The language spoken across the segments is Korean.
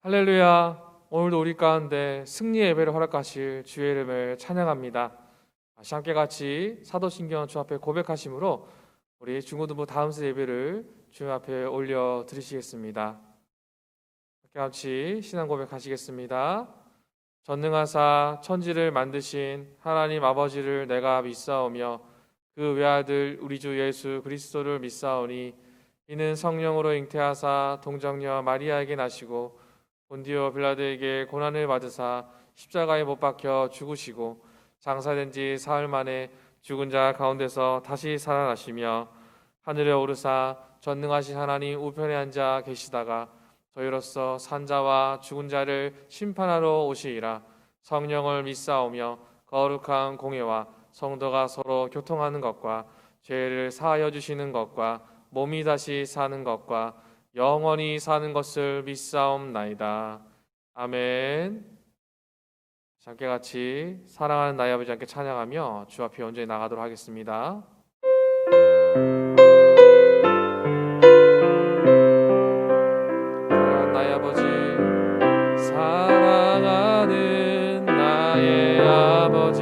할렐루야. 오늘도 우리 가운데 승리 예배를 허락하실 주의 이름을 찬양합니다. 다시 함께 같이 사도신경 주 앞에 고백하심으로 우리 중고등부 다음 세 예배를 주 앞에 올려 드리시겠습니다. 함께 같이 신앙 고백하시겠습니다. 전능하사 천지를 만드신 하나님 아버지를 내가 믿사오며 그 외아들 우리 주 예수 그리스도를 믿사오니 이는 성령으로 잉태하사 동정녀 마리아에게 나시고 본디오 빌라도에게 고난을 받으사 십자가에 못 박혀 죽으시고 장사된 지 사흘 만에 죽은 자 가운데서 다시 살아나시며 하늘에 오르사 전능하신 하나님 우편에 앉아 계시다가 저희로서 산자와 죽은 자를 심판하러 오시리라. 성령을 믿사오며 거룩한 공예와 성도가 서로 교통하는 것과 죄를 사하여 주시는 것과 몸이 다시 사는 것과 영원히 사는 것을 믿사옵나이다. 아멘. 함께 같이 사랑하는 나의 아버지 함께 찬양하며 주 앞에 온전히 나가도록 하겠습니다. 사랑하는 나의 아버지, 사랑하는 나의 아버지,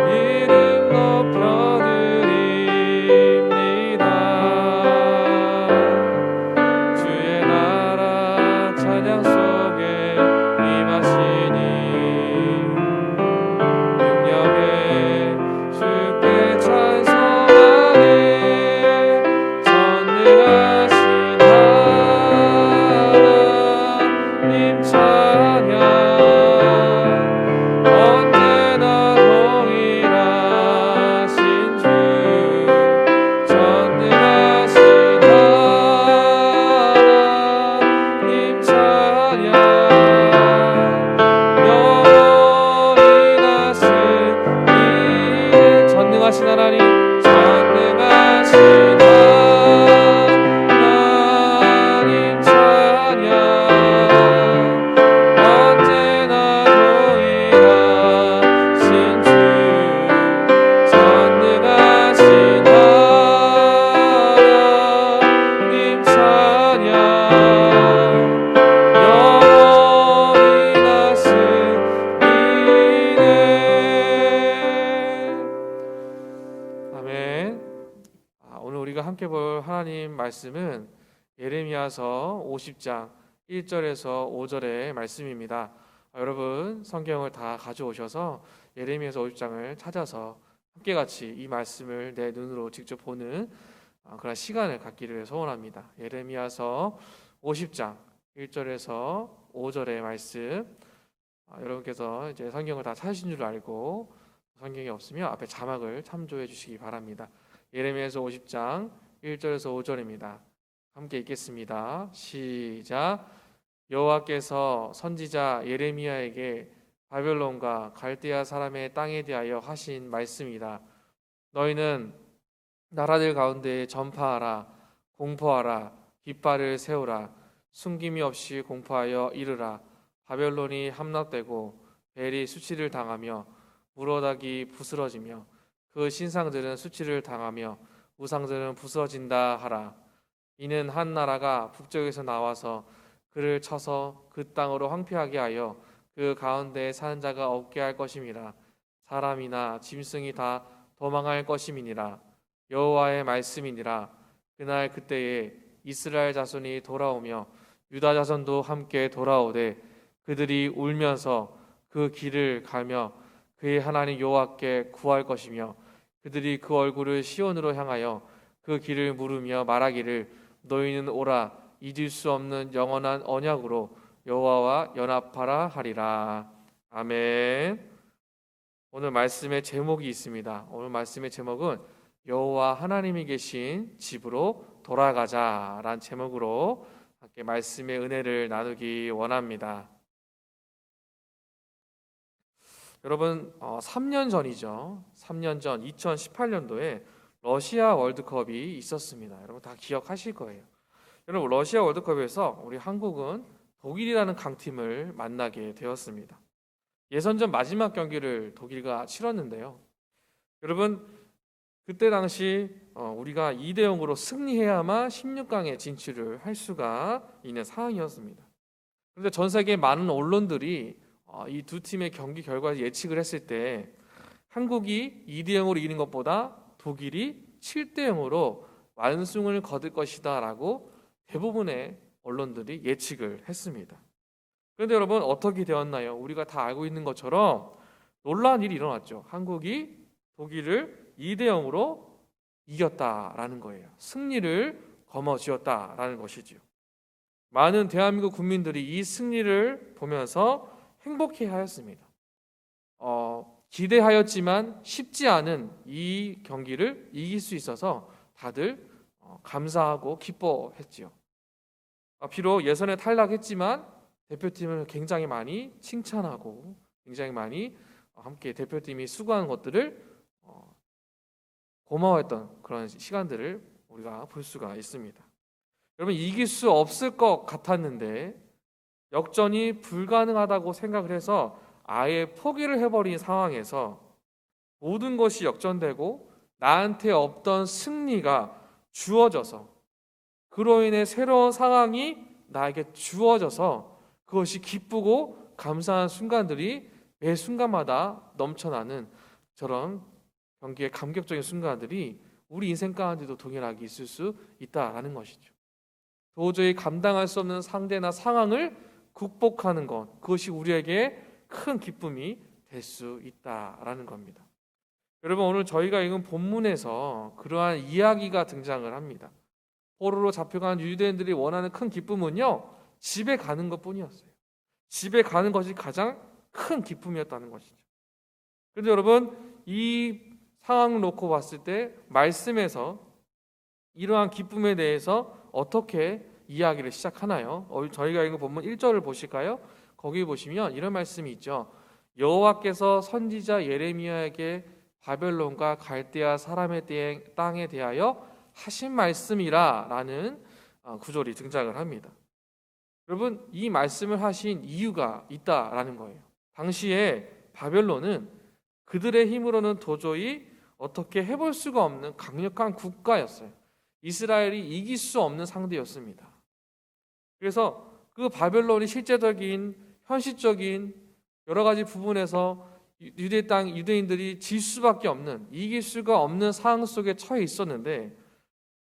이름 높여드립니다. 주의 나라 찬양 속에 임하시니 능력에 주께 찬송하네. 전능하신 하나님 찬양 언제나 동일하신 주 전능하신 하나님 찬양 영원히 나시니 전능하신 하나님 전능하신 하나님 찬양 언제나 동일하신 주 전능하신 하나님 찬양 영원히 나시니네. 아멘. 오늘 우리가 함께 볼 하나님 말씀은 예레미야서 50장 1절에서 5절의 말씀입니다. 여러분 성경을 다 가져오셔서 예레미야서 50장을 찾아서 함께 같이 이 말씀을 내 눈으로 직접 보는 그런 시간을 갖기를 소원합니다. 예레미야서 50장 1절에서 5절의 말씀. 여러분께서 이제 성경을 다 찾으신 줄 알고 성경이 없으면 앞에 자막을 참조해 주시기 바랍니다. 예레미야서 50장 1절에서 5절입니다. 함께 읽겠습니다. 시작. 여호와께서 선지자 예레미야에게 바벨론과 갈대아 사람의 땅에 대하여 하신 말씀이다. 너희는 나라들 가운데 전파하라, 공포하라, 깃발을 세우라, 숨김이 없이 공포하여 이르라. 바벨론이 함락되고 벨이 수치를 당하며 무로닥이 부스러지며 그 신상들은 수치를 당하며 우상들은 부스러진다 하라. 이는 한 나라가 북쪽에서 나와서 그를 쳐서 그 땅으로 황폐하게 하여 그 가운데 사는 자가 없게 할 것임이라. 사람이나 짐승이 다 도망할 것임이니라. 여호와의 말씀이니라. 그날 그때에 이스라엘 자손이 돌아오며 유다 자손도 함께 돌아오되 그들이 울면서 그 길을 가며 그의 하나님 여호와께 구할 것이며 그들이 그 얼굴을 시온으로 향하여 그 길을 물으며 말하기를 너희는 오라 잊을 수 없는 영원한 언약으로 여호와와 연합하라 하리라. 아멘. 오늘 말씀의 제목이 있습니다. 오늘 말씀의 제목은 여호와 하나님이 계신 집으로 돌아가자라는 제목으로 함께 말씀의 은혜를 나누기 원합니다. 여러분 3년 전이죠. 3년 전 2018년도에 러시아 월드컵이 있었습니다. 여러분 다 기억하실 거예요. 여러분 러시아 월드컵에서 우리 한국은 독일이라는 강팀을 만나게 되었습니다. 예선전 마지막 경기를 독일과 치렀는데요. 여러분 그때 당시 우리가 2대 0으로 승리해야만 16강에 진출을 할 수가 있는 상황이었습니다. 그런데 전 세계 많은 언론들이 이 두 팀의 경기 결과를 예측을 했을 때 한국이 2대 0으로 이기는 것보다 독일이 7대 0으로 완승을 거둘 것이다 라고 대부분의 언론들이 예측을 했습니다. 그런데 여러분 어떻게 되었나요? 우리가 다 알고 있는 것처럼 놀라운 일이 일어났죠. 한국이 독일을 2대 0으로 이겼다라는 거예요. 승리를 거머쥐었다라는 것이지요. 많은 대한민국 국민들이 이 승리를 보면서 행복해하였습니다. 기대하였지만 쉽지 않은 이 경기를 이길 수 있어서 다들 감사하고 기뻐했지요. 비록 예선에 탈락했지만 대표팀을 굉장히 많이 칭찬하고 굉장히 많이 함께 대표팀이 수고한 것들을 고마워했던 그런 시간들을 우리가 볼 수가 있습니다. 여러분 이길 수 없을 것 같았는데 역전이 불가능하다고 생각을 해서 아예 포기를 해버린 상황에서 모든 것이 역전되고 나한테 없던 승리가 주어져서 그로 인해 새로운 상황이 나에게 주어져서 그것이 기쁘고 감사한 순간들이 매 순간마다 넘쳐나는 저런 경기의 감격적인 순간들이 우리 인생 가운데도 동일하게 있을 수 있다라는 것이죠. 도저히 감당할 수 없는 상대나 상황을 극복하는 것, 그것이 우리에게 큰 기쁨이 될 수 있다라는 겁니다. 여러분 오늘 저희가 읽은 본문에서 그러한 이야기가 등장을 합니다. 포로로 잡혀간 유대인들이 원하는 큰 기쁨은요, 집에 가는 것뿐이었어요. 집에 가는 것이 가장 큰 기쁨이었다는 것이죠. 그런데 여러분 이 상황을 놓고 봤을 때 말씀에서 이러한 기쁨에 대해서 어떻게 이야기를 시작하나요? 저희가 읽은 본문 1절을 보실까요? 거기 보시면 이런 말씀이 있죠. 여호와께서 선지자 예레미야에게 바벨론과 갈대아 사람의 땅에 대하여 하신 말씀이라 라는 구절이 등장을 합니다. 여러분 이 말씀을 하신 이유가 있다라는 거예요. 당시에 바벨론은 그들의 힘으로는 도저히 어떻게 해볼 수가 없는 강력한 국가였어요. 이스라엘이 이길 수 없는 상대였습니다. 그래서 그 바벨론이 실제적인 현실적인 여러 가지 부분에서 유대인들이 질 수밖에 없는, 이길 수가 없는 상황 속에 처해 있었는데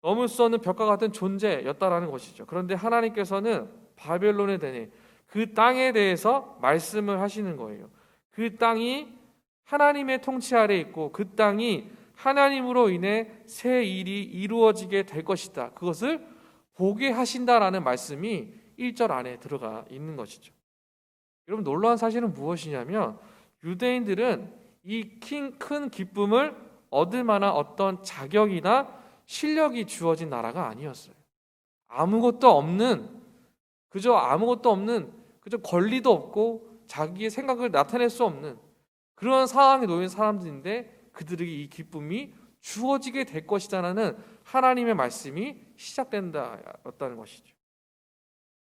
넘을 수 없는 벽과 같은 존재였다라는 것이죠. 그런데 하나님께서는 바벨론에 대해 그 땅에 대해서 말씀을 하시는 거예요. 그 땅이 하나님의 통치 아래 있고 그 땅이 하나님으로 인해 새 일이 이루어지게 될 것이다. 그것을 보게 하신다라는 말씀이 1절 안에 들어가 있는 것이죠. 여러분 놀라운 사실은 무엇이냐면 유대인들은 이 큰 기쁨을 얻을 만한 어떤 자격이나 실력이 주어진 나라가 아니었어요. 아무것도 없는 그저 권리도 없고 자기의 생각을 나타낼 수 없는 그런 상황에 놓인 사람들인데 그들에게 이 기쁨이 주어지게 될 것이다라는 하나님의 말씀이 시작된다였다는 것이죠.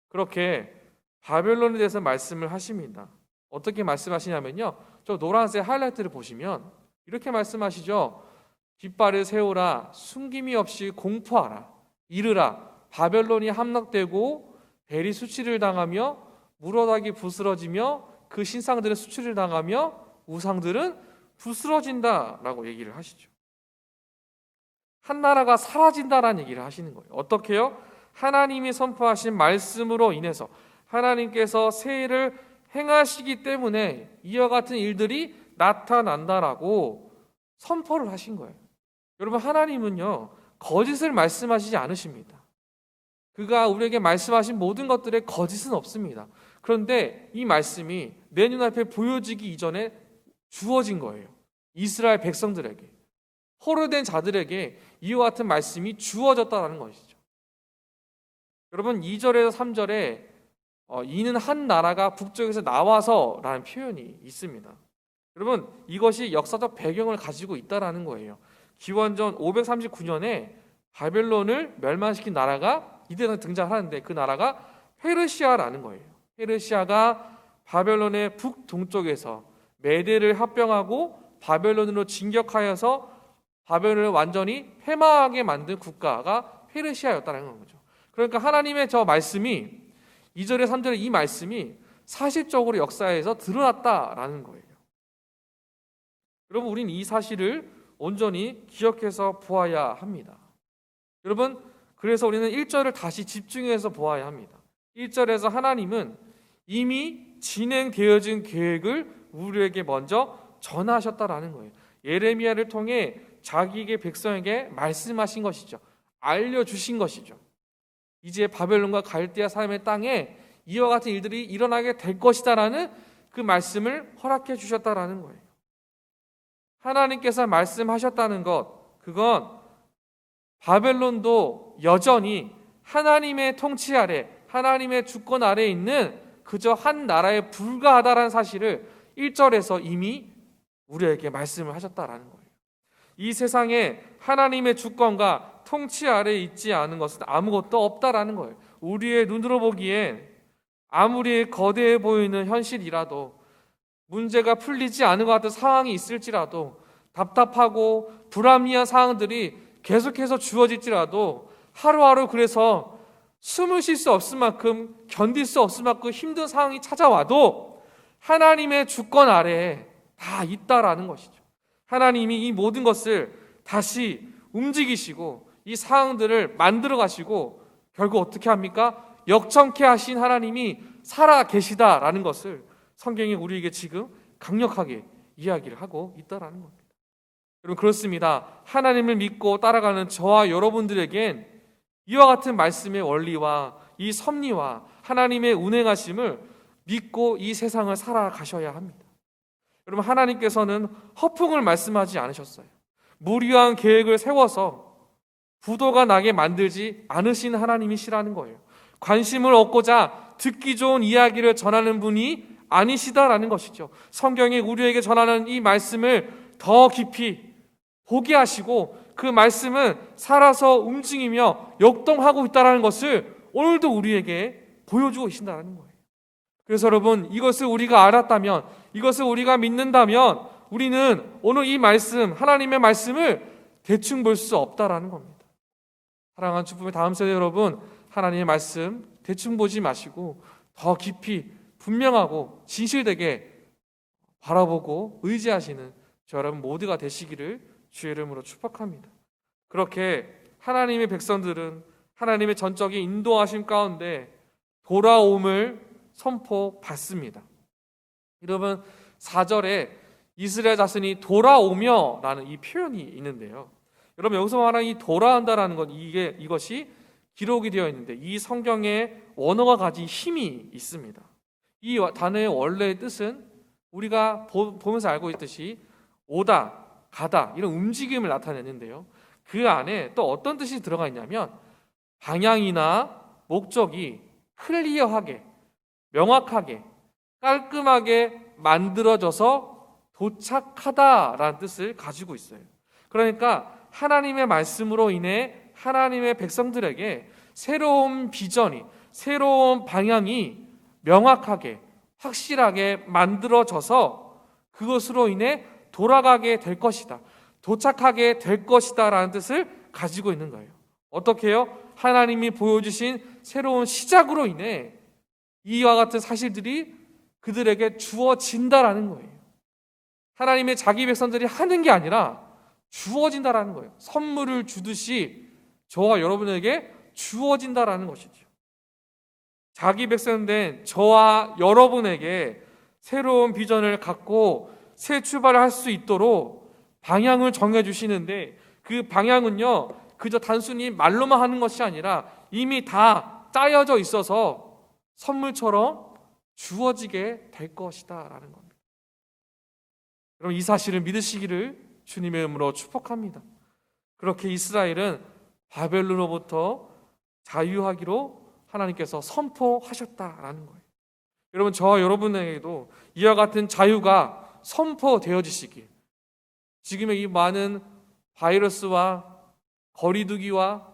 그렇게 바벨론에 대해서 말씀을 하십니다. 어떻게 말씀하시냐면요. 저 노란색 하이라이트를 보시면 이렇게 말씀하시죠. 깃발을 세우라, 숨김이 없이 공포하라, 이르라, 바벨론이 함락되고 벨이 수치를 당하며 무로닥이 부스러지며 그 신상들은 수치를 당하며 우상들은 부스러진다라고 얘기를 하시죠. 한 나라가 사라진다라는 얘기를 하시는 거예요. 어떻게요? 하나님이 선포하신 말씀으로 인해서 하나님께서 새 일을 행하시기 때문에 이와 같은 일들이 나타난다라고 선포를 하신 거예요. 여러분 하나님은요 거짓을 말씀하시지 않으십니다. 그가 우리에게 말씀하신 모든 것들에 거짓은 없습니다. 그런데 이 말씀이 내 눈앞에 보여지기 이전에 주어진 거예요. 이스라엘 백성들에게, 포로된 자들에게 이와 같은 말씀이 주어졌다는 것이죠. 여러분 2절에서 3절에 이는 한 나라가 북쪽에서 나와서 라는 표현이 있습니다. 여러분 이것이 역사적 배경을 가지고 있다는 거예요. 기원전 539년에 바벨론을 멸망시킨 나라가 이때 등장하는데 그 나라가 페르시아라는 거예요. 페르시아가 바벨론의 북동쪽에서 메대를 합병하고 바벨론으로 진격하여서 바벨론을 완전히 패망하게 만든 국가가 페르시아였다는 거죠. 그러니까 하나님의 저 말씀이 2절에 3절에 이 말씀이 사실적으로 역사에서 드러났다라는 거예요. 여러분, 우리는 이 사실을 온전히 기억해서 보아야 합니다. 여러분, 그래서 우리는 1절을 다시 집중해서 보아야 합니다. 1절에서 하나님은 이미 진행되어진 계획을 우리에게 먼저 전하셨다라는 거예요. 예레미야를 통해 자기에게 백성에게 말씀하신 것이죠. 알려주신 것이죠. 이제 바벨론과 갈대아 사람의 땅에 이와 같은 일들이 일어나게 될 것이다라는 그 말씀을 허락해 주셨다라는 거예요. 하나님께서 말씀하셨다는 것, 그건 바벨론도 여전히 하나님의 통치 아래, 하나님의 주권 아래에 있는 그저 한 나라에 불과하다라는 사실을 1절에서 이미 우리에게 말씀을 하셨다라는 거예요. 이 세상에 하나님의 주권과 통치 아래에 있지 않은 것은 아무것도 없다라는 거예요. 우리의 눈으로 보기엔 아무리 거대해 보이는 현실이라도, 문제가 풀리지 않은 것 같은 상황이 있을지라도, 답답하고 불합리한 상황들이 계속해서 주어질지라도, 하루하루 그래서 숨을 쉴 수 없을 만큼, 견딜 수 없을 만큼 힘든 상황이 찾아와도 하나님의 주권 아래에 다 있다라는 것이죠. 하나님이 이 모든 것을 다시 움직이시고 이 상황들을 만들어 가시고 결국 어떻게 합니까? 역청케 하신 하나님이 살아 계시다라는 것을 성경이 우리에게 지금 강력하게 이야기를 하고 있다라는 겁니다. 여러분, 그렇습니다. 하나님을 믿고 따라가는 저와 여러분들에겐 이와 같은 말씀의 원리와 이 섭리와 하나님의 운행하심을 믿고 이 세상을 살아가셔야 합니다. 여러분, 하나님께서는 허풍을 말씀하지 않으셨어요. 무리한 계획을 세워서 부도가 나게 만들지 않으신 하나님이시라는 거예요. 관심을 얻고자 듣기 좋은 이야기를 전하는 분이 아니시다라는 것이죠. 성경이 우리에게 전하는 이 말씀을 더 깊이 보게 하시고 그 말씀은 살아서 움직이며 역동하고 있다는 것을 오늘도 우리에게 보여주고 계신다는 거예요. 그래서 여러분, 이것을 우리가 알았다면, 이것을 우리가 믿는다면 우리는 오늘 이 말씀, 하나님의 말씀을 대충 볼 수 없다라는 겁니다. 사랑하는 주품의 다음 세대 여러분, 하나님의 말씀 대충 보지 마시고 더 깊이 분명하고 진실되게 바라보고 의지하시는 저 여러분 모두가 되시기를 주의 이름으로 축복합니다. 그렇게 하나님의 백성들은 하나님의 전적인 인도하심 가운데 돌아옴을 선포받습니다. 여러분, 4절에 이스라엘 자손이 돌아오며 라는 이 표현이 있는데요. 여러분, 여기서 말하는 이 돌아온다라는 것, 이것이 기록이 되어 있는데 이 성경의 원어가 가진 힘이 있습니다. 이 단어의 원래의 뜻은 우리가 보면서 알고 있듯이 오다, 가다 이런 움직임을 나타내는데요. 그 안에 또 어떤 뜻이 들어가 있냐면 방향이나 목적이 클리어하게, 명확하게, 깔끔하게 만들어져서 도착하다라는 뜻을 가지고 있어요. 그러니까 하나님의 말씀으로 인해 하나님의 백성들에게 새로운 비전이, 새로운 방향이 명확하게, 확실하게 만들어져서 그것으로 인해 돌아가게 될 것이다, 도착하게 될 것이다 라는 뜻을 가지고 있는 거예요. 어떻게 해요? 하나님이 보여주신 새로운 시작으로 인해 이와 같은 사실들이 그들에게 주어진다라는 거예요. 하나님의 자기 백성들이 하는 게 아니라 주어진다라는 거예요. 선물을 주듯이 저와 여러분에게 주어진다라는 것이죠. 자기 백성된 저와 여러분에게 새로운 비전을 갖고 새 출발을 할 수 있도록 방향을 정해주시는데 그 방향은요, 그저 단순히 말로만 하는 것이 아니라 이미 다 짜여져 있어서 선물처럼 주어지게 될 것이다 라는 겁니다. 여러분, 이 사실을 믿으시기를 주님의 이름으로 축복합니다. 그렇게 이스라엘은 바벨론으로부터 자유하기로 하나님께서 선포하셨다라는 거예요. 여러분, 저와 여러분에게도 이와 같은 자유가 선포되어지시길, 지금의 이 많은 바이러스와 거리두기와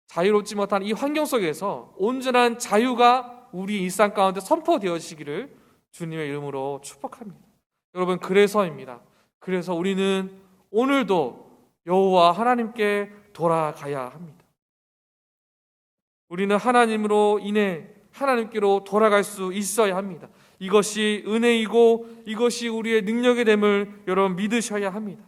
자유롭지 못한 이 환경 속에서 온전한 자유가 우리 일상 가운데 선포되어지기를 주님의 이름으로 축복합니다. 여러분, 그래서입니다. 그래서 우리는 오늘도 여호와 하나님께 돌아가야 합니다. 우리는 하나님으로 인해 하나님께로 돌아갈 수 있어야 합니다. 이것이 은혜이고 이것이 우리의 능력이 됨을 여러분 믿으셔야 합니다.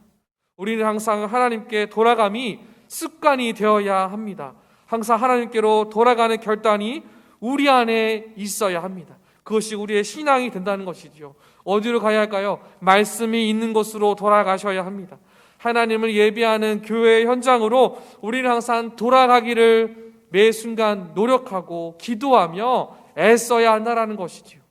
우리는 항상 하나님께 돌아감이 습관이 되어야 합니다. 항상 하나님께로 돌아가는 결단이 우리 안에 있어야 합니다. 그것이 우리의 신앙이 된다는 것이죠. 어디로 가야 할까요? 말씀이 있는 곳으로 돌아가셔야 합니다. 하나님을 예배하는 교회의 현장으로 우리는 항상 돌아가기를 매 순간 노력하고 기도하며 애써야 한다는 것이지요.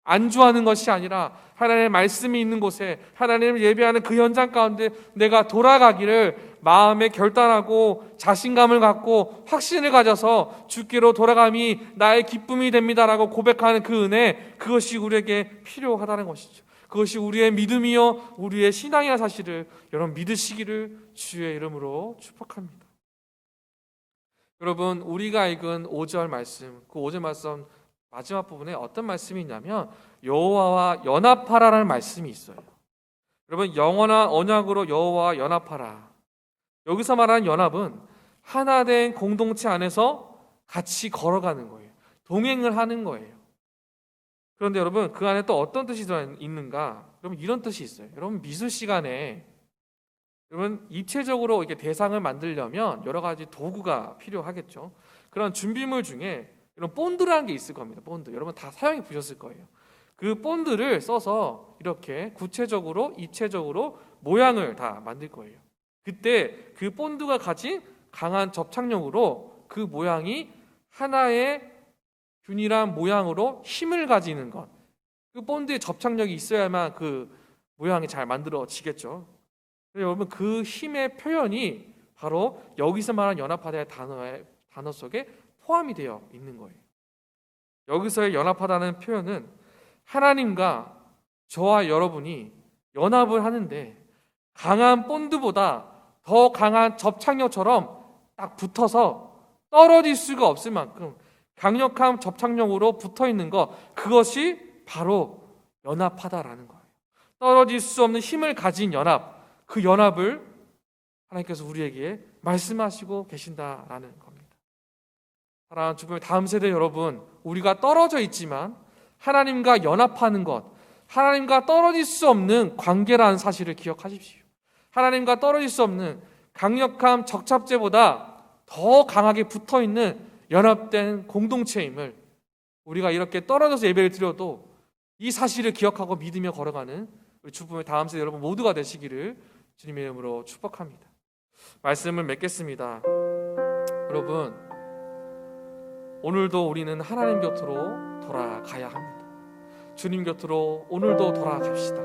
안주하는 것이 아니라 하나님의 말씀이 있는 곳에 하나님을 예배하는 그 현장 가운데 내가 돌아가기를 마음에 결단하고 자신감을 갖고 확신을 가져서 주께로 돌아감이 나의 기쁨이 됩니다라고 고백하는 그 은혜, 그것이 우리에게 필요하다는 것이죠. 그것이 우리의 믿음이요 우리의 신앙이라는 사실을 여러분 믿으시기를 주의 이름으로 축복합니다. 여러분, 우리가 읽은 5절 말씀, 그 5절 말씀 마지막 부분에 어떤 말씀이 있냐면 여호와와 연합하라라는 말씀이 있어요. 여러분, 영원한 언약으로 여호와와 연합하라. 여기서 말하는 연합은 하나된 공동체 안에서 같이 걸어가는 거예요. 동행을 하는 거예요. 그런데 여러분, 그 안에 또 어떤 뜻이 있는가? 여러분, 이런 뜻이 있어요. 여러분, 미술 시간에 여러분 입체적으로 이렇게 대상을 만들려면 여러 가지 도구가 필요하겠죠. 그런 준비물 중에 이런 본드라는 게 있을 겁니다. 본드. 여러분 다 사용해 보셨을 거예요. 그 본드를 써서 이렇게 구체적으로 입체적으로 모양을 다 만들 거예요. 그때 그 본드가 가진 강한 접착력으로 그 모양이 하나의 균일한 모양으로 힘을 가지는 것. 그 본드에 접착력이 있어야만 그 모양이 잘 만들어지겠죠. 여러분, 그 힘의 표현이 바로 여기서 말하는 연합하다의 단어 속에 포함이 되어 있는 거예요. 여기서의 연합하다는 표현은 하나님과 저와 여러분이 연합을 하는데 강한 본드보다 더 강한 접착력처럼 딱 붙어서 떨어질 수가 없을 만큼 강력한 접착력으로 붙어 있는 것, 그것이 바로 연합하다라는 거예요. 떨어질 수 없는 힘을 가진 연합, 그 연합을 하나님께서 우리에게 말씀하시고 계신다라는 겁니다. 사랑하는 주님의 다음 세대 여러분, 우리가 떨어져 있지만 하나님과 연합하는 것, 하나님과 떨어질 수 없는 관계라는 사실을 기억하십시오. 하나님과 떨어질 수 없는 강력한 적잡제보다 더 강하게 붙어있는 연합된 공동체임을, 우리가 이렇게 떨어져서 예배를 드려도 이 사실을 기억하고 믿으며 걸어가는 우리 주님의 다음 세대 여러분 모두가 되시기를 주님의 이름으로 축복합니다. 말씀을 맺겠습니다. 여러분, 오늘도 우리는 하나님 곁으로 돌아가야 합니다. 주님 곁으로 오늘도 돌아갑시다.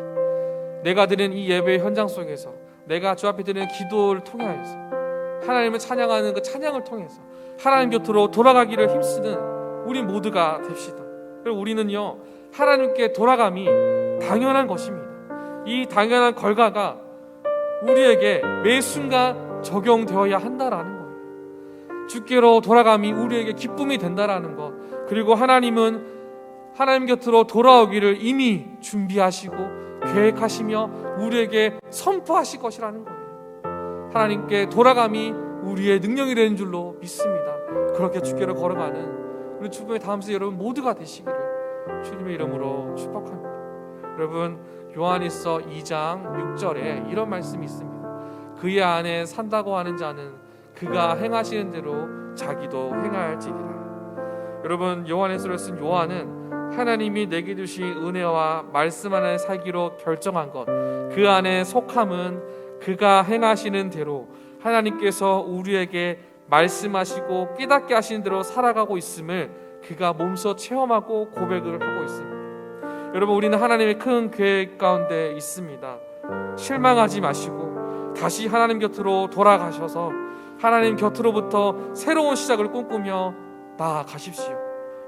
내가 드린 이 예배 현장 속에서, 내가 주 앞에 드리는 기도를 통해서, 하나님을 찬양하는 그 찬양을 통해서 하나님 곁으로 돌아가기를 힘쓰는 우리 모두가 됩시다. 그리고 우리는요, 하나님께 돌아감이 당연한 것입니다. 이 당연한 결과가 우리에게 매 순간 적용되어야 한다라는 거예요. 주께로 돌아감이 우리에게 기쁨이 된다라는 것, 그리고 하나님은 하나님 곁으로 돌아오기를 이미 준비하시고 계획하시며 우리에게 선포하실 것이라는 거예요. 하나님께 돌아감이 우리의 능력이 되는 줄로 믿습니다. 그렇게 주께로 걸어가는 우리 주변의 다음 세대 여러분 모두가 되시기를 주님의 이름으로 축복합니다. 여러분, 요한일서 2장 6절에 이런 말씀이 있습니다. 그의 안에 산다고 하는 자는 그가 행하시는 대로 자기도 행할지니라. 여러분, 요한일서를 쓴 요한은 하나님이 내게 주신 은혜와 말씀 안에 살기로 결정한 것, 그 안에 속함은 그가 행하시는 대로 하나님께서 우리에게 말씀하시고 깨닫게 하시는 대로 살아가고 있음을 그가 몸소 체험하고 고백을 하고 있습니다. 여러분, 우리는 하나님의 큰 계획 가운데 있습니다. 실망하지 마시고 다시 하나님 곁으로 돌아가셔서 하나님 곁으로부터 새로운 시작을 꿈꾸며 나아가십시오.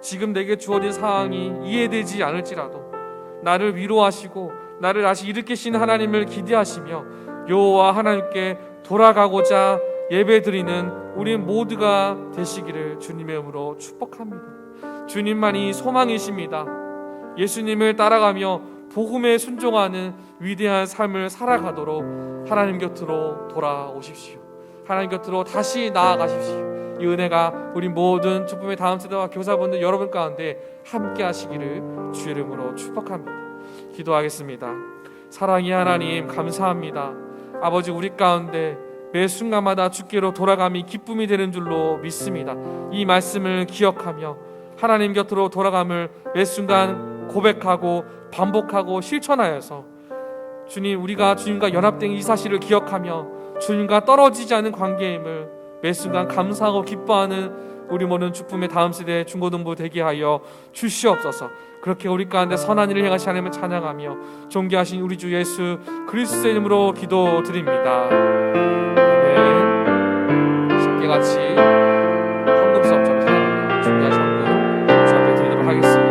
지금 내게 주어진 상황이 이해되지 않을지라도 나를 위로하시고 나를 다시 일으키신 하나님을 기대하시며 여호와 하나님께 돌아가고자 예배드리는 우리 모두가 되시기를 주님의 이름으로 축복합니다. 주님만이 소망이십니다. 예수님을 따라가며 복음에 순종하는 위대한 삶을 살아가도록 하나님 곁으로 돌아오십시오. 하나님 곁으로 다시 나아가십시오. 이 은혜가 우리 모든 축복의 다음 세대와 교사분들 여러분 가운데 함께 하시기를 주의 이름으로 축복합니다. 기도하겠습니다. 사랑의 하나님, 감사합니다. 아버지, 우리 가운데 매 순간마다 주께로 돌아감이 기쁨이 되는 줄로 믿습니다. 이 말씀을 기억하며 하나님 곁으로 돌아감을 매 순간 고백하고 반복하고 실천하여서 주님, 우리가 주님과 연합된 이 사실을 기억하며 주님과 떨어지지 않은 관계임을 매 순간 감사하고 기뻐하는 우리 모든 축복의 다음 세대 중고등부 되게 하여 주시옵소서. 그렇게 우리 가운데 선한 일을 행하시 하나님을 찬양하며 존귀하신 우리 주 예수 그리스도의 이름으로 기도드립니다. 아멘. 함께 같이 헌금 수업처럼 찬양하며 존귀하신 헌금 주 앞에 드리도록 하겠습니다.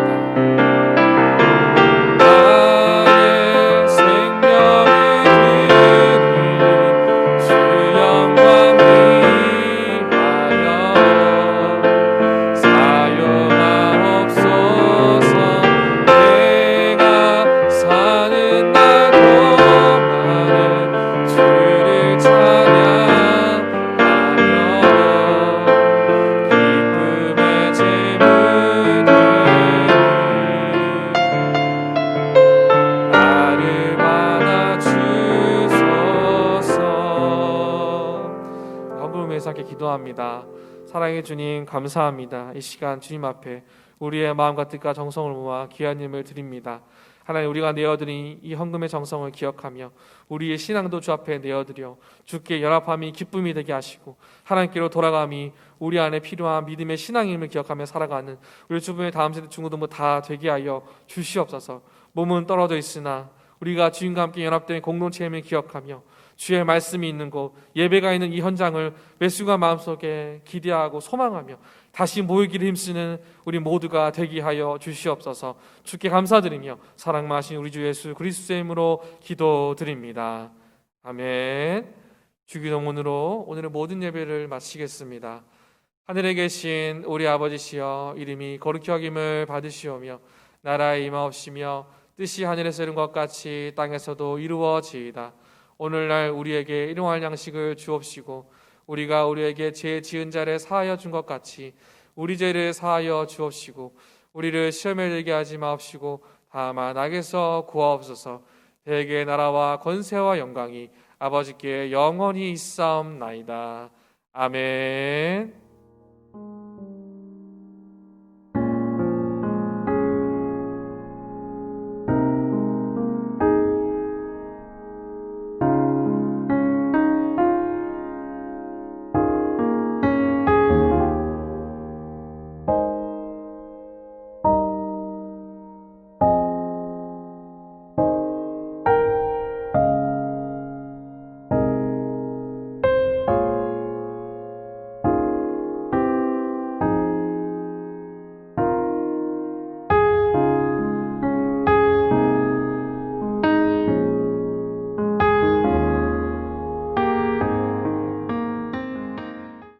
기도합니다. 사랑의 주님, 감사합니다. 이 시간 주님 앞에 우리의 마음과 뜻과 정성을 모아 귀한 힘을 드립니다. 하나님, 우리가 내어드린 이 헌금의 정성을 기억하며 우리의 신앙도 주 앞에 내어드려 주께 연합함이 기쁨이 되게 하시고 하나님께로 돌아감이 우리 안에 필요한 믿음의 신앙의 힘을 기억하며 살아가는 우리 주변의 다음 세대 중고등부 다 되게 하여 주시옵소서. 몸은 떨어져 있으나 우리가 주님과 함께 연합된 공동체의 힘을 기억하며 주의 말씀이 있는 곳, 예배가 있는 이 현장을 매 순간 마음속에 기대하고 소망하며 다시 모이기를 힘쓰는 우리 모두가 되게 하여 주시옵소서. 주께 감사드리며 사랑 많으신 우리 주 예수 그리스도의 이름으로 기도드립니다. 아멘. 주기도문으로 오늘의 모든 예배를 마치겠습니다. 하늘에 계신 우리 아버지시여, 이름이 거룩히 여김을 받으시오며 나라에 임하옵시며 뜻이 하늘에서 이룬 것 같이 땅에서도 이루어지이다. 오늘날 우리에게 일용할 양식을 주옵시고 우리가 우리에게 죄 지은 자를 사하여 준 것 같이 우리 죄를 사하여 주옵시고 우리를 시험에 들게 하지 마옵시고 다만 악에서 구하옵소서. 대개 나라와 권세와 영광이 아버지께 영원히 있사옵나이다. 아멘.